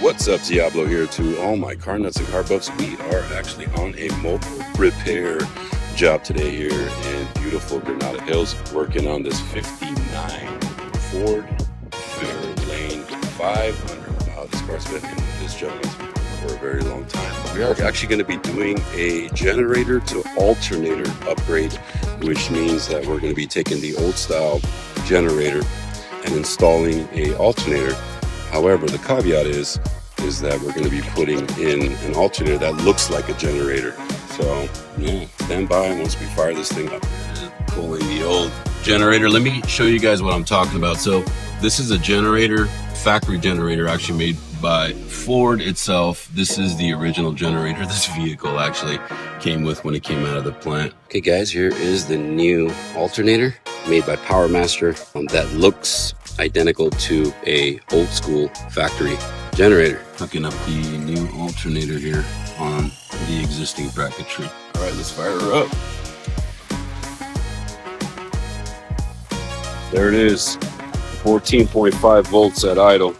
What's up, Diablo here to all my car nuts and car buffs. We are actually on a mobile repair job today here in beautiful Granada Hills, working on this 59 Ford Fairlane 500. Wow, this car's been in this jungle for a very long time. We are actually going to be doing a generator to alternator upgrade, which means that we're going to be taking the old style generator and installing a alternator. However, the caveat is that we're going to be putting in an alternator that looks like a generator. So yeah, stand by once we fire this thing up. Pulling the old generator. Let me show you guys what I'm talking about. So this is a generator, factory generator, actually made by Ford itself. This is the original generator this vehicle actually came with when it came out of the plant. Okay guys, here is the new alternator made by PowerMaster that looks identical to a old school factory generator. Hooking up the new alternator here on the existing bracketry. All right, let's fire her up. There it is, 14.5 volts at idle.